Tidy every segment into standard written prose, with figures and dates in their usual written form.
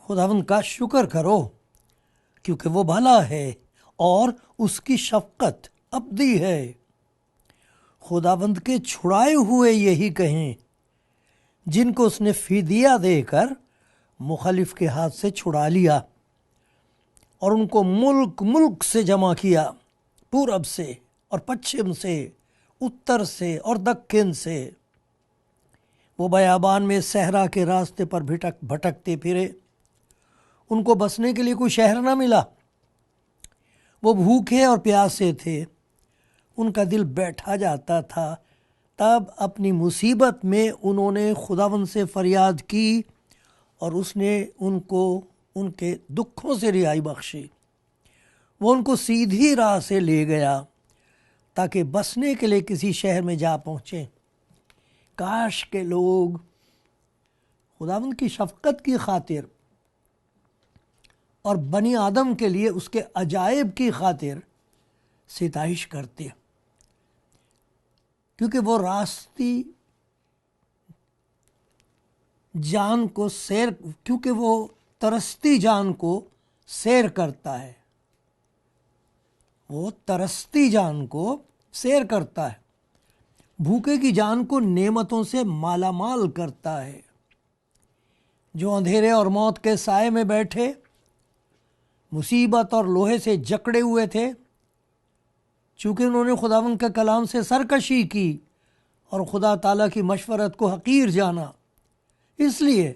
खुदावंद का शुक्र करो क्योंकि वो भला है और उसकी शफकत अबदी है। खुदावंद के छुड़ाए हुए यही कहें जिनको उसने फिदिया देकर मुखालिफ के हाथ से छुड़ा लिया और उनको मुल्क मुल्क से जमा किया, पूरब से और पश्चिम से, उत्तर से और दक्षिण से। वो बयाबान में सहरा के रास्ते पर भटकते फिरे, उनको बसने के लिए कोई शहर ना मिला। वो भूखे और प्यासे थे, उनका दिल बैठा जाता था। तब अपनी मुसीबत में उन्होंने खुदावंद से फरियाद की और उसने उनको उनके दुखों से रिहाई बख्शी। वो उनको सीधी राह से ले गया ताकि बसने के लिए किसी शहर में जा पहुँचें। काश के लोग खुदावंद की शफकत की खातिर और बनी आदम के लिए उसके अजायब की खातिर सिताइश करते, क्योंकि वो रास्ती जान को सैर, क्योंकि वो तरसती जान को सैर करता है। वो तरसती जान को सैर करता है, भूखे की जान को नेमतों से मालामाल करता है। जो अंधेरे और मौत के साए में बैठे, मुसीबत और लोहे से जकड़े हुए थे, चूँकि उन्होंने खुदावंद के कलाम से सरकशी की और खुदा ताला की मशवरत को हकीर जाना, इसलिए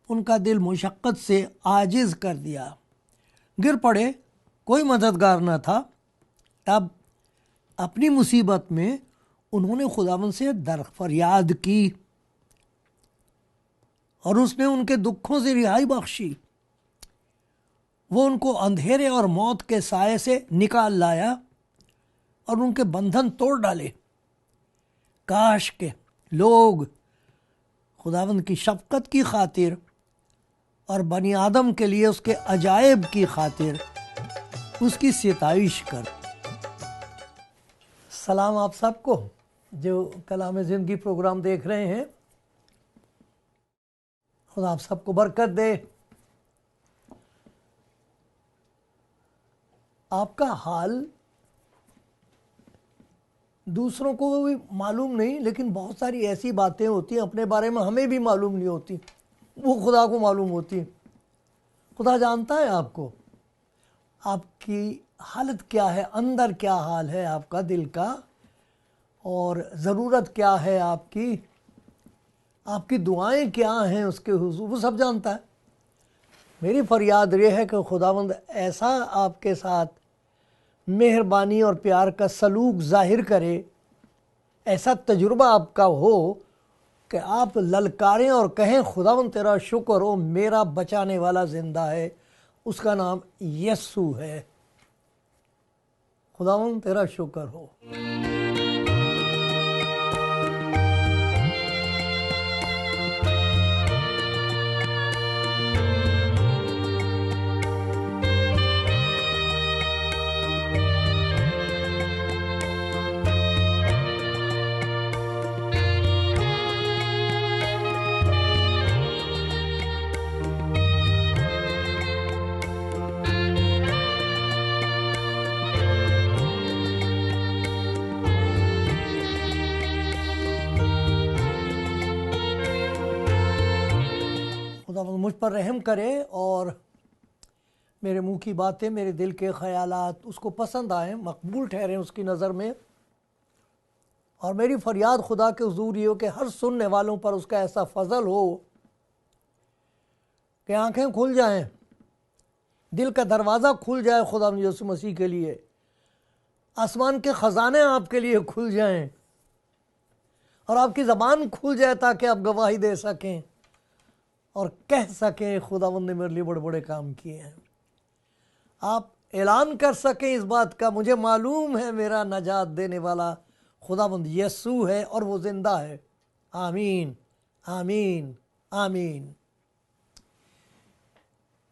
उनका दिल मुशक्क़त से आजिज़ कर दिया। गिर पड़े, कोई मददगार न था। तब अपनी मुसीबत में उन्होंने खुदावंद से फरियाद की और उसने उनके दुखों से रिहाई बख्शी। वो उनको अंधेरे और मौत के साए से निकाल लाया और उनके बंधन तोड़ डाले। काश के लोग खुदावंद की शफकत की खातिर और बनी आदम के लिए उसके अजायब की खातिर उसकी सिताइश कर। सलाम आप सबको जो कलाम ज़िंदगी प्रोग्राम देख रहे हैं। खुदा आप सबको बरकत दे। आपका हाल दूसरों को भी मालूम नहीं, लेकिन बहुत सारी ऐसी बातें होती हैं अपने बारे में हमें भी मालूम नहीं होती, वो खुदा को मालूम होती है। खुदा जानता है आपको, आपकी हालत क्या है, अंदर क्या हाल है आपका दिल का, और ज़रूरत क्या है आपकी, आपकी दुआएं क्या हैं उसके हुजूर, वो सब जानता है। मेरी फरियाद ये है कि खुदावंद ऐसा आपके साथ मेहरबानी और प्यार का सलूक ज़ाहिर करे, ऐसा तजुर्बा आपका हो कि आप ललकारें और कहें खुदावंद तेरा शुक्र हो, मेरा बचाने वाला ज़िंदा है, उसका नाम यस्सु है। खुदावंद तेरा शुक्र हो। खुदावंद मुझ पर रहम करे और मेरे मुंह की बातें, मेरे दिल के ख़यालात उसको पसंद आएँ, मकबूल ठहरें उसकी नज़र में। और मेरी फरियाद खुदा के हुजूर ये हो कि हर सुनने वालों पर उसका ऐसा फजल हो कि आंखें खुल जाएं, दिल का दरवाज़ा खुल जाए खुदा यीशु मसीह के लिए, आसमान के ख़जाने आपके लिए खुल जाएं और आपकी ज़बान खुल जाए ताकि आप गवाही दे सकें और कह सके खुदावंद ने मेरे लिए बड़े बड़े काम किए हैं। आप ऐलान कर सकें इस बात का, मुझे मालूम है मेरा नजात देने वाला खुदावंद यीशु है और वो जिंदा है। आमीन, आमीन, आमीन।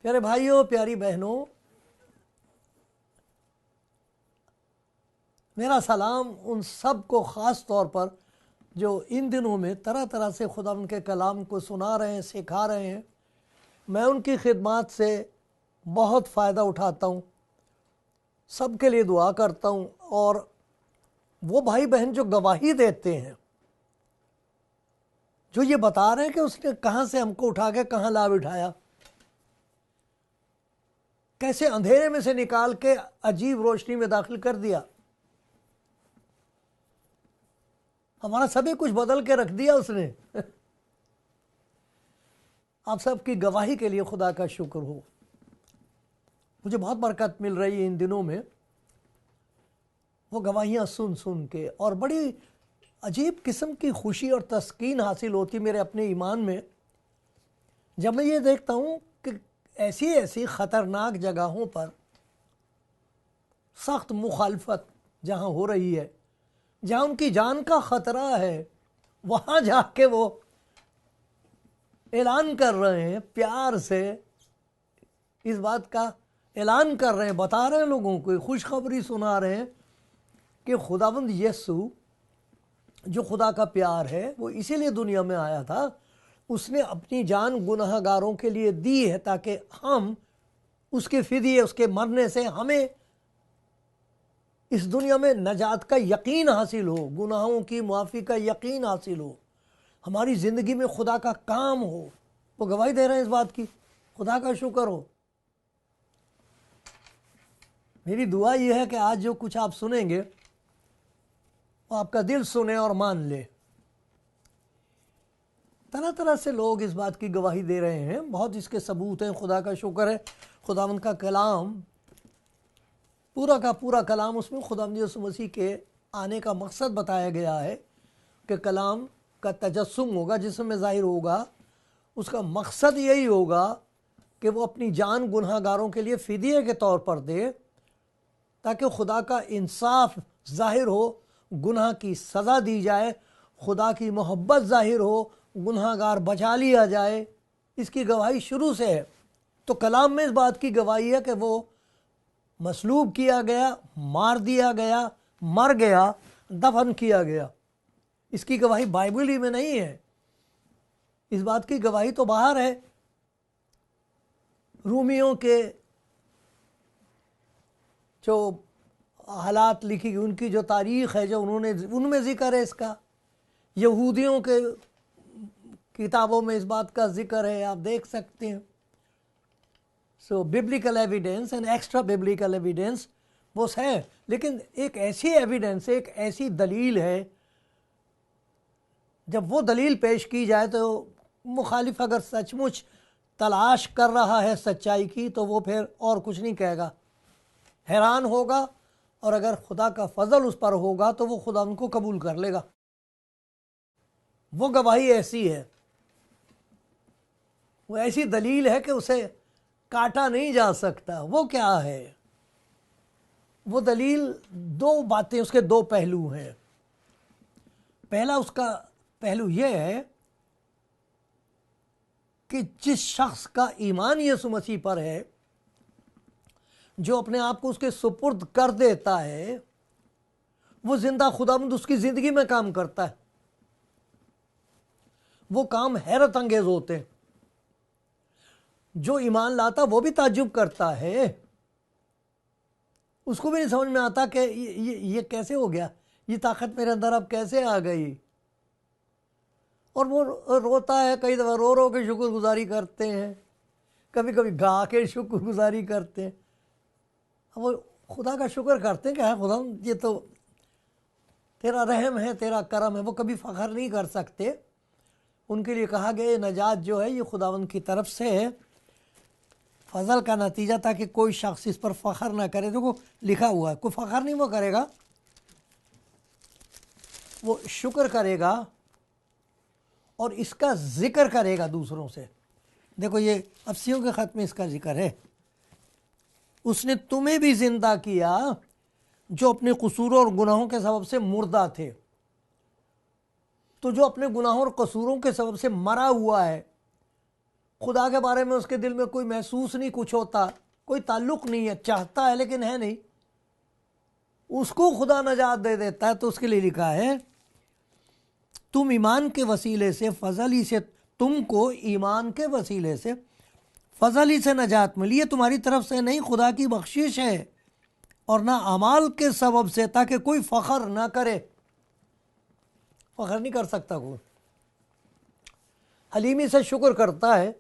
प्यारे भाइयों, प्यारी बहनों, मेरा सलाम उन सब को ख़ास तौर पर जो इन दिनों में तरह तरह से खुदावंद के कलाम को सुना रहे हैं, सिखा रहे हैं। मैं उनकी खिदमत से बहुत फ़ायदा उठाता हूँ, सबके लिए दुआ करता हूँ। और वो भाई बहन जो गवाही देते हैं, जो ये बता रहे हैं कि उसने कहाँ से हमको उठा के कहाँ ला बिठाया, कैसे अंधेरे में से निकाल के अजीब रोशनी में दाखिल कर दिया, हमारा सभी कुछ बदल के रख दिया उसने। आप सबकी गवाही के लिए खुदा का शुक्र हो। मुझे बहुत बरकत मिल रही है इन दिनों में, वो गवाहियाँ सुन सुन के, और बड़ी अजीब किस्म की खुशी और तस्कीन हासिल होती मेरे अपने ईमान में जब मैं ये देखता हूँ कि ऐसी ऐसी ख़तरनाक जगहों पर सख्त मुखालफत जहाँ हो रही है, जहाँ उनकी जान का ख़तरा है, वहाँ जाके वो ऐलान कर रहे हैं, प्यार से इस बात का ऐलान कर रहे हैं, बता रहे हैं लोगों को, खुशखबरी सुना रहे हैं कि खुदावंद यीशु जो खुदा का प्यार है वो इसीलिए दुनिया में आया था, उसने अपनी जान गुनाहगारों के लिए दी है ताकि हम उसके फिदिये, उसके मरने से हमें इस दुनिया में नजात का यकीन हासिल हो, गुनाहों की माफ़ी का यकीन हासिल हो, हमारी ज़िंदगी में खुदा का काम हो। वो गवाही दे रहे हैं इस बात की, खुदा का शुक्र हो। मेरी दुआ यह है कि आज जो कुछ आप सुनेंगे वो आपका दिल सुने और मान ले। तरह तरह से लोग इस बात की गवाही दे रहे हैं, बहुत इसके सबूत हैं। खुदा का शुक्र है, खुदावंद का कलाम, पूरा का पूरा कलाम, उसमें खुदावंद यीशु मसीह के आने का मकसद बताया गया है कि कलाम का तजस्सुम होगा, जिसमें ज़ाहिर होगा, उसका मकसद यही होगा कि वो अपनी जान गुनाहगारों के लिए फ़िदिये के तौर पर दे, ताकि खुदा का इंसाफ ज़ाहिर हो, गुनाह की सज़ा दी जाए, खुदा की मोहब्बत ज़ाहिर हो, गुनाहगार बचा लिया जाए। इसकी गवाही शुरू से है। तो कलाम में इस बात की गवाही है कि वो मसलूब किया गया, मार दिया गया, मर गया, दफन किया गया। इसकी गवाही बाइबल ही में नहीं है, इस बात की गवाही तो बाहर है। रूमियों के जो हालात लिखी, उनकी जो तारीख़ है, जो उन्होंने, उनमें ज़िक्र है इसका। यहूदियों के किताबों में इस बात का ज़िक्र है, आप देख सकते हैं। So biblical evidence and extra biblical evidence वो है, लेकिन एक ऐसी एविडेंस, एक ऐसी दलील है, जब वो दलील पेश की जाए तो मुखालिफ अगर सचमुच तलाश कर रहा है सच्चाई की, तो वो फिर और कुछ नहीं कहेगा, हैरान होगा। और अगर खुदा का फजल उस पर होगा तो वो खुदा उनको कबूल कर लेगा। वो गवाही ऐसी है, वो ऐसी दलील है कि उसे काटा नहीं जा सकता। वो क्या है? वो दलील, दो बातें, उसके दो पहलू हैं। पहला उसका पहलू यह है कि जिस शख्स का ईमान यीशु मसीह पर है, जो अपने आप को उसके सुपुर्द कर देता है, वो जिंदा खुदावंद उसकी ज़िंदगी में काम करता है। वो काम हैरत अंगेज होते हैं। जो ईमान लाता वो भी ताज्जुब करता है, उसको भी नहीं समझ में आता कि ये कैसे हो गया, ये ताकत मेरे अंदर अब कैसे आ गई। और वो रोता है, कई दफ़ा रो रो के शुक्रगुजारी करते हैं, कभी कभी गा के शुक्रगुजारी करते हैं। वो खुदा का शुक्र करते हैं कि हाँ खुदा, ये तो तेरा रहम है, तेरा करम है। वो कभी फ़ख्र नहीं कर सकते। उनके लिए कहा गया नजात जो है ये खुदावंद की तरफ से है, फजल का नतीजा, ताकि कोई शख्स इस पर फ़ख्र ना करे। देखो लिखा हुआ है, कोई फ़ख्र नहीं वो करेगा, वो शुक्र करेगा और इसका ज़िक्र करेगा दूसरों से। देखो ये अफसियों के ख़त में इसका जिक्र है। उसने तुम्हें भी जिंदा किया जो अपने कसूरों और गुनाहों के सबब से मुर्दा थे। तो जो अपने गुनाहों और कसूरों के सबब से मरा हुआ है, खुदा के बारे में उसके दिल में कोई महसूस नहीं कुछ होता, कोई ताल्लुक़ नहीं है, चाहता है लेकिन है नहीं, उसको खुदा नजात दे देता है। तो उसके लिए लिखा है तुम ईमान के वसीले से फजल ही से, तुमको ईमान के वसीले से फजल ही से नजात मिली है, तुम्हारी तरफ से नहीं, खुदा की बख्शिश है, और ना अमाल के सबब से, ताकि कोई फ़ख्र ना करे। फ़ख्र नहीं कर सकता कोई, हलीमी से शुक्र करता है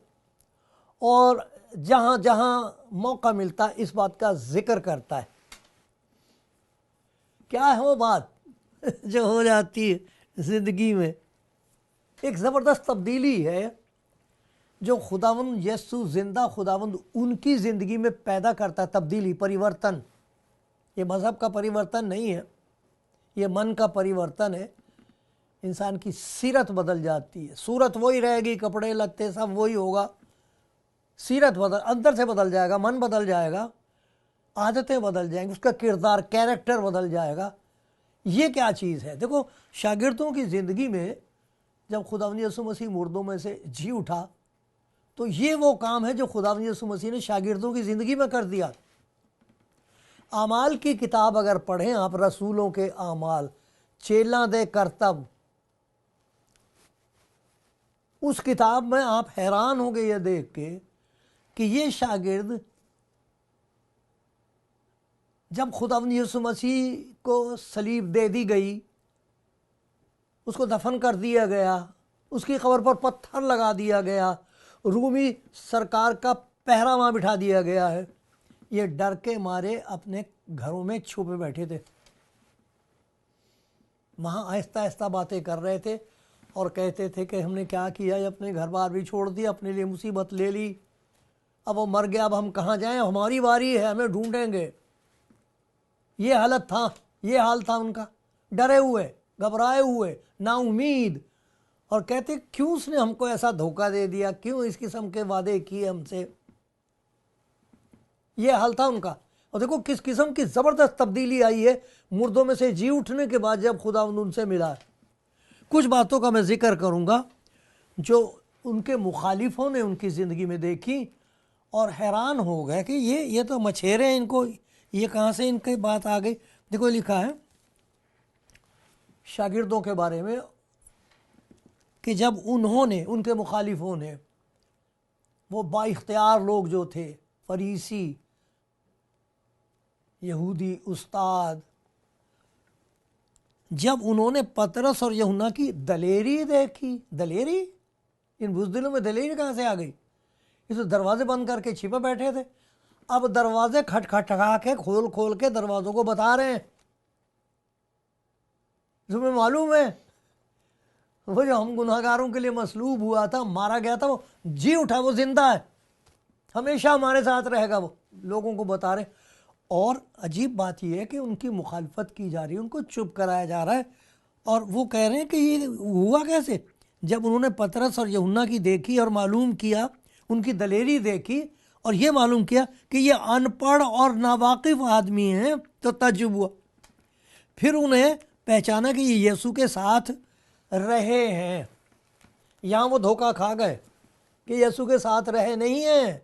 और जहाँ जहाँ मौका मिलता है इस बात का जिक्र करता है। क्या है वो बात जो हो जाती है ज़िंदगी में? एक ज़बरदस्त तब्दीली है जो खुदावंद यीशु जिंदा खुदावंद उनकी ज़िंदगी में पैदा करता है। तब्दीली, परिवर्तन। ये मज़हब का परिवर्तन नहीं है, ये मन का परिवर्तन है। इंसान की सीरत बदल जाती है, सूरत वही रहेगी, कपड़े लत्ते सब वही होगा, सीरत बदल, अंदर से बदल जाएगा, मन बदल जाएगा, आदतें बदल जाएंगी, उसका किरदार, कैरेक्टर बदल जाएगा। ये क्या चीज़ है? देखो शागिर्दों की ज़िंदगी में जब खुदावंद यीशु मसीह मुर्दों में से जी उठा, तो ये वो काम है जो खुदावंद यीशु मसीह ने शागिर्दों की ज़िंदगी में कर दिया। आमाल की किताब अगर पढ़ें आप, रसूलों के आमाल, चेला दे करतब, उस किताब में आप हैरान हो गए ये देख के कि ये शागिर्द जब खुदावंद यीशु मसीह को सलीब दे दी गई, उसको दफन कर दिया गया, उसकी कब्र पर पत्थर लगा दिया गया, रूमी सरकार का पहरा वहाँ बिठा दिया गया है, ये डर के मारे अपने घरों में छुपे बैठे थे। वहाँ आहिस्ता आहिस्ता बातें कर रहे थे और कहते थे कि हमने क्या किया, ये अपने घर बार भी छोड़ दिया, अपने लिए मुसीबत ले ली, अब वो मर गया, अब हम कहाँ जाएं, हमारी बारी है, हमें ढूंढेंगे। ये हालत था, ये हाल था उनका, डरे हुए, घबराए हुए, नाउमीद, और कहते क्यों उसने हमको ऐसा धोखा दे दिया, क्यों इस किस्म के वादे किए हमसे। ये हाल था उनका। और देखो किस किस्म की ज़बरदस्त तब्दीली आई है मुर्दों में से जी उठने के बाद जब खुदावंद उनसे मिला। कुछ बातों का मैं जिक्र करूँगा जो उनके मुखालिफों ने उनकी ज़िंदगी में देखी और हैरान हो गए कि ये तो मछेरे हैं, इनको ये कहाँ से इनकी बात आ गई। देखो लिखा है शागिर्दों के बारे में कि जब उन्होंने, उनके मुखालिफों ने, वो बाइख्तियार लोग जो थे, फरीसी, यहूदी उस्ताद, जब उन्होंने पतरस और यूहन्ना की दलेरी देखी, दलेरी, इन बुज़दिलों में दलेरी कहाँ से आ गई? इस दरवाजे बंद करके छिपे बैठे थे, अब दरवाजे खटखटा के खोल खोल के दरवाज़ों को बता रहे हैं। तुम्हें मालूम है वो जो हम गुनाहगारों के लिए मसलूब हुआ था, मारा गया था, वो जी उठा, वो जिंदा है, हमेशा हमारे साथ रहेगा, वो लोगों को बता रहे। और अजीब बात यह है कि उनकी मुखालफत की जा रही है, उनको चुप कराया जा रहा है, और वो कह रहे हैं कि ये हुआ कैसे? जब उन्होंने पतरस और यूहन्ना की देखी और मालूम किया, उनकी दलेरी देखी और ये मालूम किया कि ये अनपढ़ और नावाकिफ आदमी हैं, तो तज्जुब हुआ। फिर उन्हें पहचाना कि ये यीशु के साथ रहे हैं। यहाँ वो धोखा खा गए कि यीशु के साथ रहे नहीं हैं,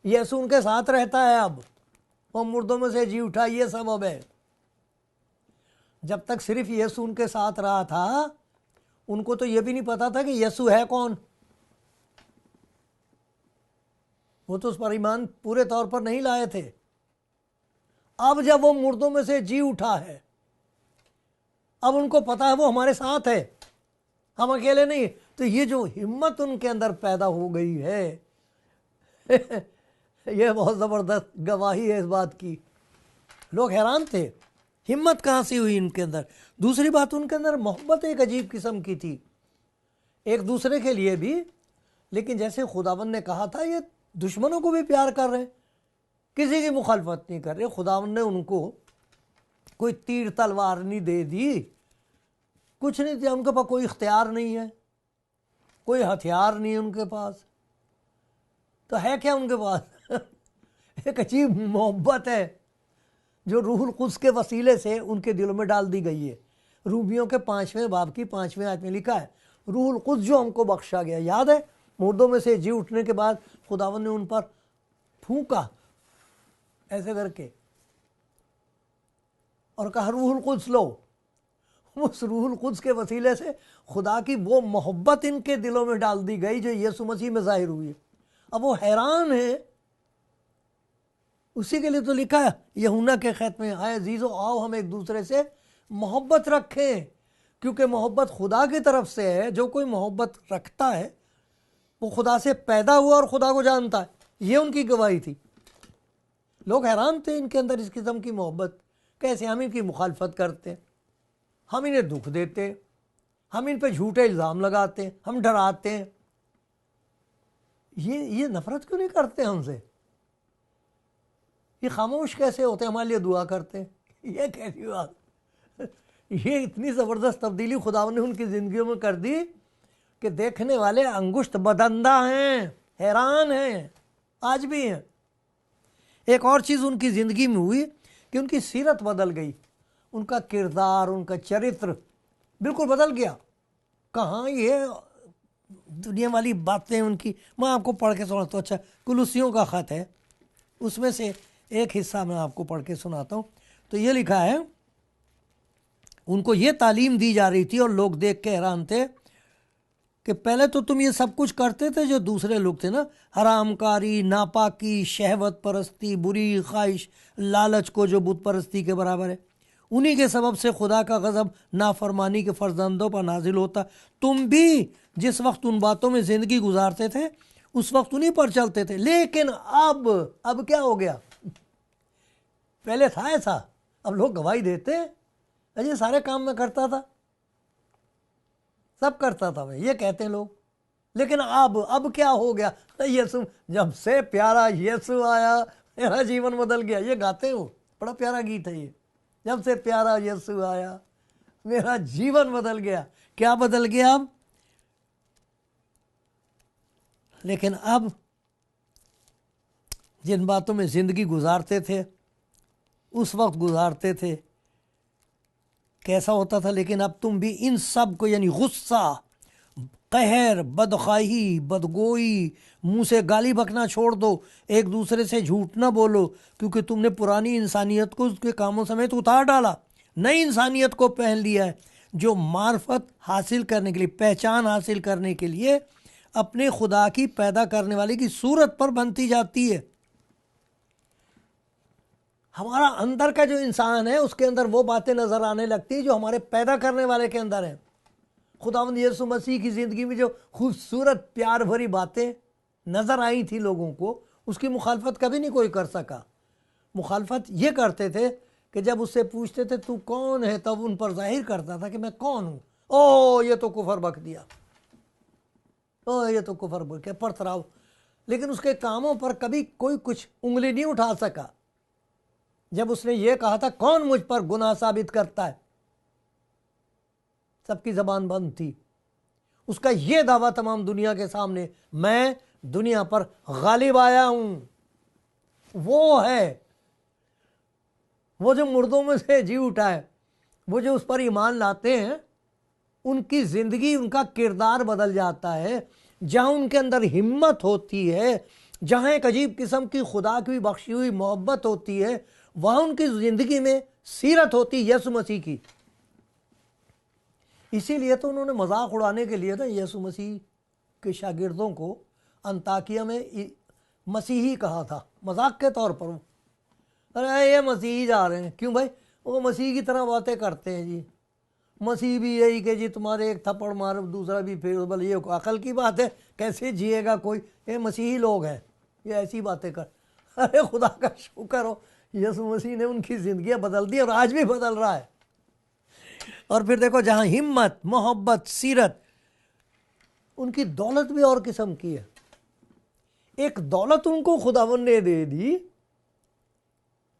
यीशु उनके साथ रहता है, अब वो मुर्दों में से जी उठा, ये सबब है। जब तक सिर्फ यीशु उनके साथ रहा था, उनको तो ये भी नहीं पता था कि यीशु है कौन। वो तो उस पर ईमान पूरे तौर पर नहीं लाए थे। अब जब वो मुर्दों में से जी उठा है, अब उनको पता है वो हमारे साथ है, हम अकेले नहीं। तो ये जो हिम्मत उनके अंदर पैदा हो गई है ये बहुत ज़बरदस्त गवाही है इस बात की। लोग हैरान थे, हिम्मत कहाँ से हुई इनके अंदर। दूसरी बात, उनके अंदर मोहब्बत एक अजीब किस्म की थी, एक दूसरे के लिए भी, लेकिन जैसे खुदावंद ने कहा था, ये दुश्मनों को भी प्यार कर रहे हैं, किसी की मुखालफत नहीं कर रहे। खुदावंद ने उनको कोई तीर तलवार नहीं दे दी, कुछ नहीं दिया, उनके पास कोई इख्तियार नहीं है, कोई हथियार नहीं है उनके पास, तो है क्या उनके पास? एक अजीब मोहब्बत है जो रूहुल कुद्स के वसीले से उनके दिलों में डाल दी गई है। रूबियों के 5वें बाब की 5वें आयत में लिखा है, रूहुल कुद्स जो हमको बख्शा गया। याद है, मुर्दों में से जी उठने के बाद खुदावन ने उन पर फूंका ऐसे करके और कहा रूहुल कुद्स लो। उस रूहुल कुद्स के वसीले से खुदा की वो मोहब्बत इनके दिलों में डाल दी गई जो यीशु मसीह में जाहिर हुई। अब वो हैरान है। उसी के लिए तो लिखा है यूहन्ना के खत में, आए अजीजो आओ हम एक दूसरे से मोहब्बत रखें, क्योंकि मोहब्बत खुदा की तरफ से है। जो कोई मोहब्बत रखता है वो खुदा से पैदा हुआ और खुदा को जानता है। ये उनकी गवाही थी। लोग हैरान थे इनके अंदर इस किस्म की मोहब्बत कैसे। हम इनकी मुखालफत करते, हम इन्हें दुख देते, हम इन पर झूठे इल्ज़ाम लगाते, हम डराते हैं। ये नफरत क्यों नहीं करते हमसे? ये खामोश कैसे होते, हमारे लिए दुआ करते? ये कैसी बात? ये इतनी ज़बरदस्त तब्दीली खुदा ने उनकी ज़िंदगियों में कर दी कि देखने वाले अंगुष्ठ बदंदा हैं, हैरान हैं, आज भी हैं। एक और चीज़ उनकी ज़िंदगी में हुई कि उनकी सीरत बदल गई। उनका किरदार, उनका चरित्र बिल्कुल बदल गया। कहाँ ये दुनिया वाली बातें उनकी, मैं आपको पढ़ के सुनाता हूँ। अच्छा, कुलुसियों का ख़त है, उसमें से एक हिस्सा मैं आपको पढ़ के सुनाता हूँ। तो ये लिखा है, उनको ये तालीम दी जा रही थी और लोग देख के हैरान थे कि पहले तो तुम ये सब कुछ करते थे जो दूसरे लोग थे ना, हरामकारी, नापाकी, शहवत परस्ती, बुरी ख्वाहिश, लालच को जो बुत परस्ती के बराबर है। उन्हीं के सबब से खुदा का गज़ब नाफरमानी के फर्जंदों पर नाजिल होता। तुम भी जिस वक्त उन बातों में ज़िंदगी गुजारते थे उस वक्त उन्हीं पर चलते थे। लेकिन अब क्या हो गया? पहले था ऐसा, अब लोग गवाही देते, अजय सारे काम मैं करता था, सब करता था मैं, ये कहते हैं लोग। लेकिन अब क्या हो गया? यीशु, जब से प्यारा यीशु आया मेरा जीवन बदल गया। ये गाते हो, बड़ा प्यारा गीत है ये, जब से प्यारा यीशु आया मेरा जीवन बदल गया। क्या बदल गया अब? लेकिन अब जिन बातों में जिंदगी गुजारते थे उस वक्त गुजारते थे, कैसा होता था? लेकिन अब तुम भी इन सब को, यानी गुस्सा, कहर, बदखाही, बदगोई, मुंह से गाली बकना छोड़ दो, एक दूसरे से झूठ ना बोलो, क्योंकि तुमने पुरानी इंसानियत को उसके कामों समेत उतार डाला, नई इंसानियत को पहन लिया है, जो मार्फत हासिल करने के लिए, पहचान हासिल करने के लिए अपने खुदा की पैदा करने वाले की सूरत पर बनती जाती है। हमारा अंदर का जो इंसान है उसके अंदर वो बातें नजर आने लगती है जो हमारे पैदा करने वाले के अंदर है। खुदावंद यीशु मसीह की ज़िंदगी में जो खूबसूरत प्यार भरी बातें नज़र आई थी लोगों को, उसकी मुखालफत कभी नहीं कोई कर सका। मुखालफत ये करते थे कि जब उससे पूछते थे तू कौन है, तब उन पर जाहिर करता था कि मैं कौन हूँ। ओ ये तो कुफर बक दिया, ओ ये तो कुफर बक के पड़थराव। लेकिन उसके कामों पर कभी कोई कुछ उंगली नहीं उठा सका। जब उसने ये कहा था कौन मुझ पर गुनाह साबित करता है, सबकी जबान बंद थी। उसका ये दावा तमाम दुनिया के सामने, मैं दुनिया पर गालिब आया हूं। वो है वो जो मुर्दों में से जी उठा है, वो जो उस पर ईमान लाते हैं, उनकी जिंदगी, उनका किरदार बदल जाता है। जहां उनके अंदर हिम्मत होती है, जहां एक अजीब किस्म की खुदा की बख्शी हुई मोहब्बत होती है, वहां उनकी जिंदगी में सीरत होती है यीशु मसीह की। इसीलिए तो उन्होंने मजाक उड़ाने के लिए ना यीशु मसीह के शागिर्दों को अंताकिया में मसीही कहा था, मजाक के तौर पर। अरे ये मसीही जा रहे हैं, क्यों भाई? वो मसीह की तरह बातें करते हैं जी। मसीह भी यही कि जी तुम्हारे एक थप्पड़ मारो दूसरा भी फिर बोले, ये अकल की बात है? कैसे जिएगा कोई? ये मसीही लोग हैं, ये ऐसी बातें कर। अरे खुदा का शुक्र हो, यीशु मसीह ने उनकी ज़िंदगियाँ बदल दी और आज भी बदल रहा है। और फिर देखो, जहाँ हिम्मत, मोहब्बत, सीरत, उनकी दौलत भी और किस्म की है। एक दौलत उनको खुदावन ने दे दी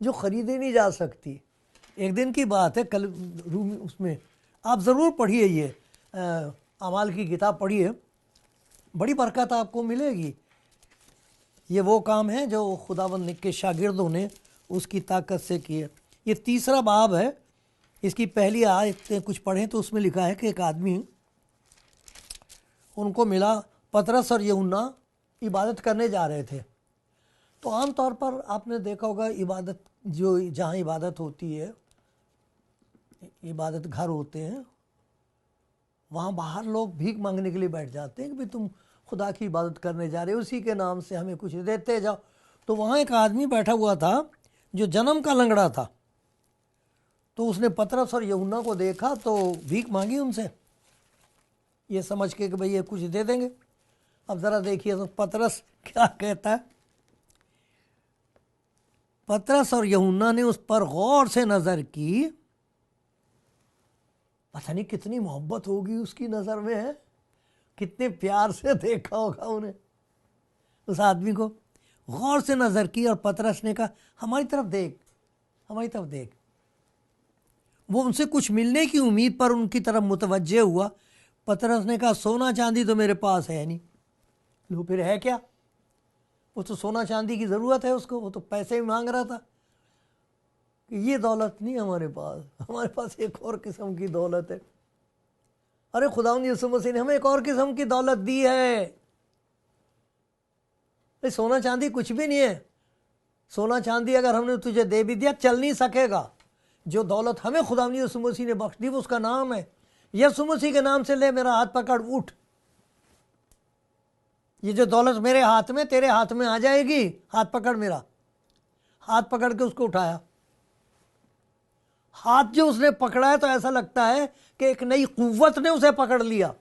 जो खरीदी नहीं जा सकती। एक दिन की बात है, कल रूम उसमें आप ज़रूर पढ़िए, ये अमाल की किताब पढ़िए, बड़ी बरकत आपको मिलेगी। ये वो काम है जो खुदावंद के शागिर्दों ने उसकी ताकत से किए। ये तीसरा बाब है, इसकी पहली आयतें कुछ पढ़ें तो उसमें लिखा है कि एक आदमी उनको मिला, पतरस और यूहन्ना इबादत करने जा रहे थे। तो आम तौर पर आपने देखा होगा इबादत, जो जहाँ इबादत होती है, इबादत घर होते हैं, वहाँ बाहर लोग भीख मांगने के लिए बैठ जाते हैं कि भाई तुम खुदा की इबादत करने जा रहे हो, उसी के नाम से हमें कुछ देते जाओ। तो वहाँ एक आदमी बैठा हुआ था जो जन्म का लंगड़ा था। तो उसने पतरस और यूहन्ना को देखा तो भीख मांगी उनसे, ये समझ के कि भाई ये कुछ दे देंगे। अब ज़रा देखिए तो पतरस क्या कहता है। पतरस और यूहन्ना ने उस पर गौर से नज़र की। पता नहीं कितनी मोहब्बत होगी उसकी नज़र में, है कितने प्यार से देखा होगा उन्हें, उस आदमी को गौर से नज़र की। और पतरस ने कहा हमारी तरफ देख, हमारी तरफ देख। वो उनसे कुछ मिलने की उम्मीद पर उनकी तरफ मुतवज्जे हुआ। पतरस ने कहा सोना चांदी तो मेरे पास है नहीं। लो फिर है क्या? वो तो सोना चांदी की ज़रूरत है उसको, वो तो पैसे ही मांग रहा था। ये दौलत नहीं हमारे पास एक और किस्म की दौलत है। अरे खुदावंद यीशु मसीह ने हमें एक और किस्म की दौलत दी है। सोना चांदी कुछ भी नहीं है। सोना चांदी अगर हमने तुझे दे भी दिया चल नहीं सकेगा। जो दौलत हमें खुदावंद यीशु मसीह ने बख्श दी वो उसका नाम है। यीशु मसीह के नाम से ले, मेरा हाथ पकड़, उठ। ये जो दौलत मेरे हाथ में तेरे हाथ में आ जाएगी। हाथ पकड़ मेरा। हाथ पकड़ के उसको उठाया। हाथ जो उसने पकड़ा है तो ऐसा लगता है कि एक नई कुव्वत ने उसे पकड़ लिया,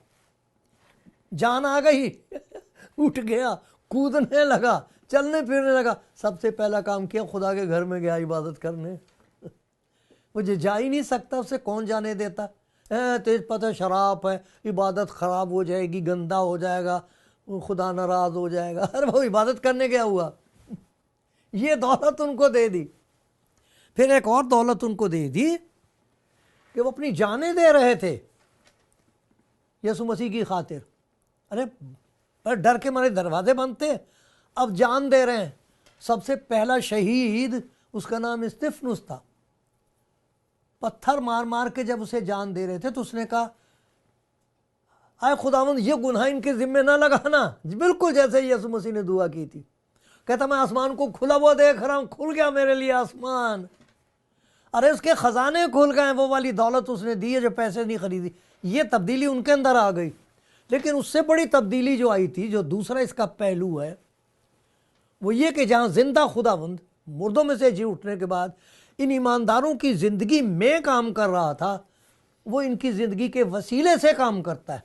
जान आ गई। उठ गया, कूदने लगा, चलने फिरने लगा। सबसे पहला काम किया, खुदा के घर में गया इबादत करने। मुझे जा ही नहीं सकता, उसे कौन जाने देता है? तेज पता शराब है, इबादत ख़राब हो जाएगी, गंदा हो जाएगा, खुदा नाराज़ हो जाएगा। अरे वो इबादत करने गया हुआ। ये दौलत उनको दे दी। फिर एक और दौलत उनको दे दी कि वो अपनी जानें दे रहे थे यीशु मसीह की खातिर। अरे पर डर के मारे दरवाजे बंद थे, अब जान दे रहे हैं। सबसे पहला शहीद उसका नाम स्तिफनुस था। पत्थर मार मार के जब उसे जान दे रहे थे तो उसने कहा आए खुदावंद ये गुनाह इनके जिम्मे ना लगाना। बिल्कुल जैसे यीशु मसीह ने दुआ की थी। कहता मैं आसमान को खुला हुआ देख रहा हूं, खुल गया मेरे लिए आसमान। अरे उसके खजाने खुल गए। वो वाली दौलत उसने दी है जो पैसे नहीं खरीदी। ये तब्दीली उनके अंदर आ गई। लेकिन उससे बड़ी तब्दीली जो आई थी, जो दूसरा इसका पहलू है, वो ये कि जहां जिंदा खुदावंद मुर्दों में से जी उठने के बाद इन ईमानदारों की जिंदगी में काम कर रहा था, वो इनकी जिंदगी के वसीले से काम करता है।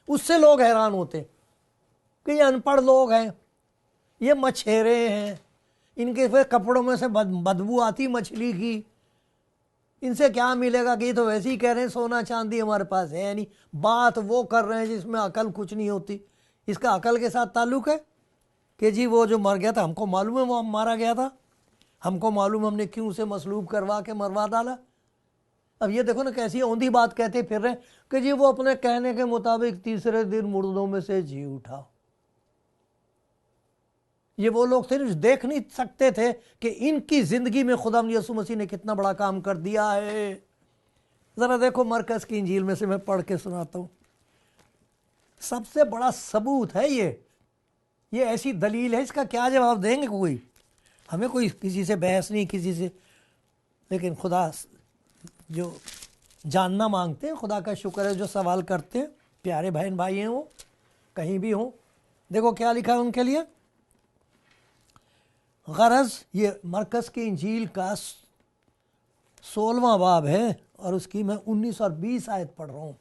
उससे लोग हैरान होते कि ये अनपढ़ लोग हैं, ये मछेरे हैं, इनके फिर कपड़ों में से बदबू आती मछली की, इनसे क्या मिलेगा कि ये तो वैसे ही कह रहे हैं सोना चांदी हमारे पास है नहीं। बात वो कर रहे हैं जिसमें अकल कुछ नहीं होती। इसका अकल के साथ ताल्लुक़ है कि जी वो जो मर गया था, हमको मालूम है वो मारा गया था, हमको मालूम हमने क्यों उसे मसलूब करवा के मरवा डाला। अब ये देखो ना कैसी औंधी बात कहते फिर रहे कि जी वो अपने कहने के मुताबिक तीसरे दिन मुर्दों में से जी उठा। ये वो लोग थे जो देख नहीं सकते थे कि इनकी जिंदगी में खुदा यीशु मसीह ने कितना बड़ा काम कर दिया है। जरा देखो मरकस की इंजील में से मैं पढ़ के सुनाता हूं। सबसे बड़ा सबूत है ये ऐसी दलील है, इसका क्या जवाब देंगे कोई? हमें कोई किसी से बहस नहीं, किसी से। लेकिन खुदा जो जानना मांगते हैं, खुदा का शुक्र है जो सवाल करते हैं, प्यारे बहन भाई हैं वो कहीं भी हों। देखो क्या लिखा है उनके लिए। गरज ये मरकस की इंजील का 16वां बाब है और उसकी मैं 19 और 20 आयत पढ़ रहा हूँ।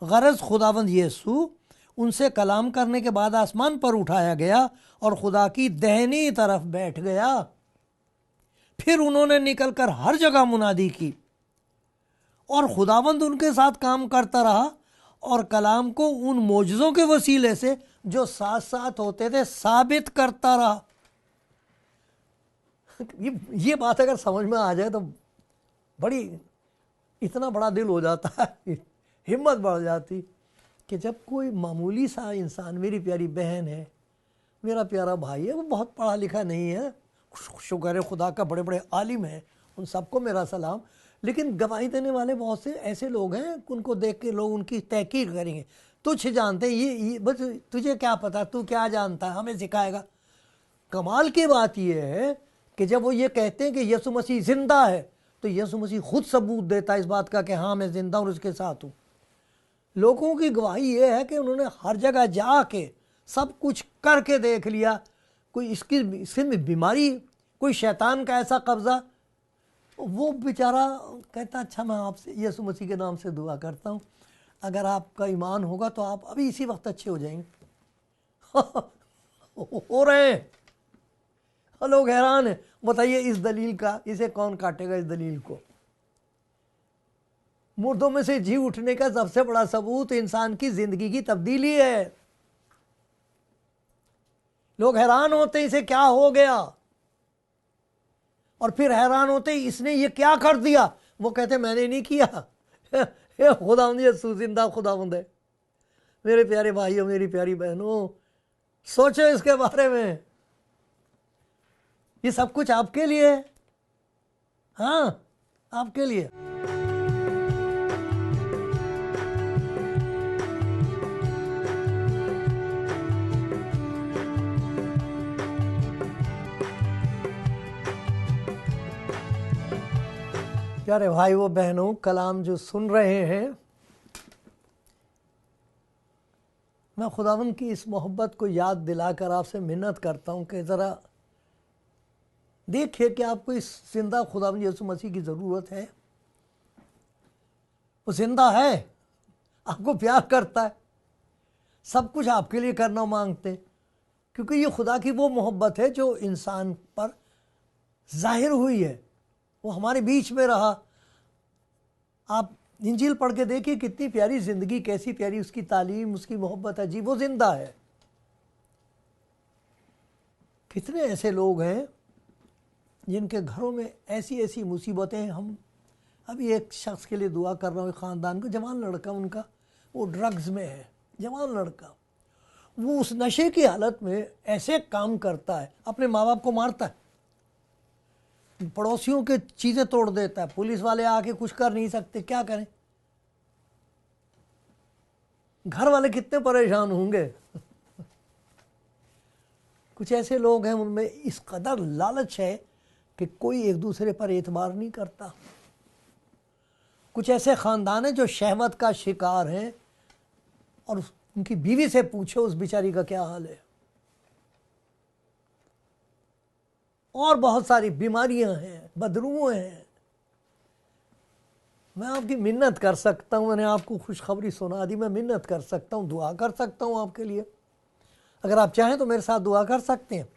गरज खुदावंद यीशु उनसे कलाम करने के बाद आसमान पर उठाया गया और खुदा की दाहिनी तरफ बैठ गया। फिर उन्होंने निकलकर हर जगह मुनादी की और खुदावंद उनके साथ काम करता रहा और कलाम को उन मोजज़ों के वसीले से जो साथ साथ होते थे साबित करता रहा। ये बात अगर समझ में आ जाए तो बड़ी इतना बड़ा दिल हो जाता है, हिम्मत बढ़ जाती कि जब कोई मामूली सा इंसान, मेरी प्यारी बहन है, मेरा प्यारा भाई है, वो बहुत पढ़ा लिखा नहीं है, शुक्र है खुदा का, बड़े बड़े आलिम हैं, उन सबको मेरा सलाम, लेकिन गवाही देने वाले बहुत से ऐसे लोग हैं, उनको देख के लोग उनकी तहकीर करेंगे, तुझ जानते ये बस तुझे क्या पता, तू क्या जानता है, हमें सिखाएगा। कमाल की बात यह है कि जब वो ये कहते हैं कि यीशु मसीह जिंदा है, तो यीशु मसीह खुद सबूत देता है इस बात का कि हाँ मैं जिंदा हूँ और उसके साथ हूँ। लोगों की गवाही ये है कि उन्होंने हर जगह जाके सब कुछ करके देख लिया, कोई इसकी में बीमारी, कोई शैतान का ऐसा कब्जा, वो बेचारा कहता अच्छा मैं आपसे यीशु मसीह के नाम से दुआ करता हूँ, अगर आपका ईमान होगा तो आप अभी इसी वक्त अच्छे हो जाएंगे। हो रहे हैं, लोग हैरान हैं। बताइए इस दलील का, इसे कौन काटेगा इस दलील को? मुर्दों में से जी उठने का सबसे बड़ा सबूत इंसान की जिंदगी की तब्दीली है। लोग हैरान होते हैं इसे क्या हो गया, और फिर हैरान होते हैं इसने ये क्या कर दिया। वो कहते मैंने नहीं किया, खुदावंद यीशु जिंदा खुदावंद है। मेरे प्यारे भाइयों, मेरी प्यारी बहनों, सोचो इसके बारे में, ये सब कुछ आपके लिए है, हाँ आपके लिए। प्यारे भाई वो बहनों, कलाम जो सुन रहे हैं, मैं खुदावंद की इस मोहब्बत को याद दिलाकर आपसे मिन्नत करता हूं कि ज़रा देखिए कि आपको इस जिंदा खुदावंद यीशु मसीह की ज़रूरत है। वो जिंदा है, आपको प्यार करता है, सब कुछ आपके लिए करना मांगते हैं, क्योंकि ये खुदा की वो मोहब्बत है जो इंसान पर जाहिर हुई है, वो हमारे बीच में रहा। आप इंजील पढ़ के देखिए कितनी प्यारी ज़िंदगी, कैसी प्यारी उसकी तालीम, उसकी मोहब्बत है जी, वो जिंदा है। कितने ऐसे लोग हैं जिनके घरों में ऐसी ऐसी मुसीबतें हैं। हम अभी एक शख्स के लिए दुआ कर रहा हूँ, ख़ानदान को, जवान लड़का उनका, वो ड्रग्स में है, जवान लड़का, वो उस नशे की हालत में ऐसे काम करता है, अपने माँ बाप को मारता है, पड़ोसियों के चीज़ें तोड़ देता है, पुलिस वाले आके कुछ कर नहीं सकते, क्या करें, घर वाले कितने परेशान होंगे। कुछ ऐसे लोग हैं उनमें इस कदर लालच है कि कोई एक दूसरे पर एतबार नहीं करता। कुछ ऐसे ख़ानदान हैं जो शहवत का शिकार हैं, और उनकी बीवी से पूछो उस बेचारी का क्या हाल है। और बहुत सारी बीमारियां हैं, बदरूएं हैं। मैं आपकी मिन्नत कर सकता हूं, मैंने आपको खुशखबरी सुना दी, मैं मिन्नत कर सकता हूं, दुआ कर सकता हूं आपके लिए। अगर आप चाहें तो मेरे साथ दुआ कर सकते हैं,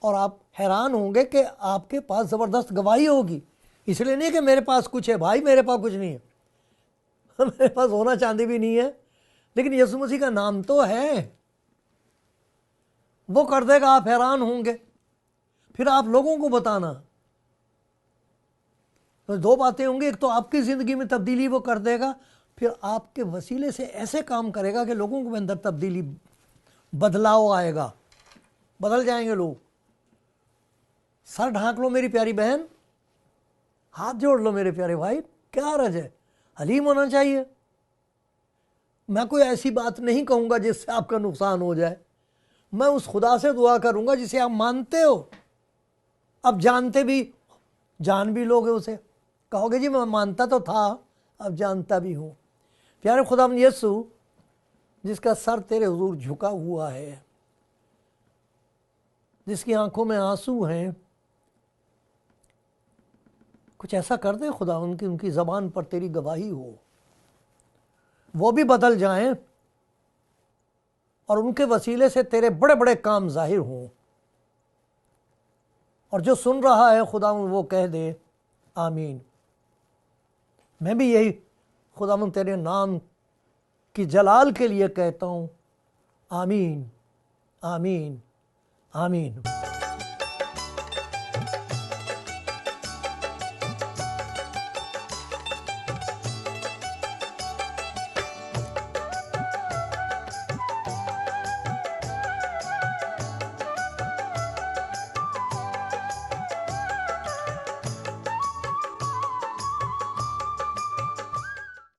और आप हैरान होंगे कि आपके पास ज़बरदस्त गवाही होगी। इसलिए नहीं कि मेरे पास कुछ है, भाई मेरे पास कुछ नहीं है, मेरे पास सोना चांदी भी नहीं है, लेकिन यीशु मसीह का नाम तो है, वो कर देगा। आप हैरान होंगे, फिर आप लोगों को बताना। तो दो बातें होंगी, एक तो आपकी ज़िंदगी में तब्दीली वो कर देगा, फिर आपके वसीले से ऐसे काम करेगा कि लोगों के अंदर तब्दीली, बदलाव आएगा, बदल जाएंगे लोग। सर ढांक लो मेरी प्यारी बहन, हाथ जोड़ लो मेरे प्यारे भाई, क्या हर्ज है, हलीम होना चाहिए। मैं कोई ऐसी बात नहीं कहूँगा जिससे आपका नुकसान हो जाए, मैं उस खुदा से दुआ करूँगा जिसे आप मानते हो। अब जानते भी, जान भी लोगे उसे, कहोगे जी मैं मानता तो था, अब जानता भी हूँ। प्यारे खुदावंद यीशु, जिसका सर तेरे हुजूर झुका हुआ है, जिसकी आंखों में आंसू हैं, कुछ ऐसा कर दे खुदावंद कि उनकी ज़बान पर तेरी गवाही हो, वो भी बदल जाएं, और उनके वसीले से तेरे बड़े बड़े काम जाहिर हों। और जो सुन रहा है खुदावंद वो कह दे आमीन। मैं भी यही खुदावंद तेरे नाम की जलाल के लिए कहता हूँ, आमीन आमीन आमीन।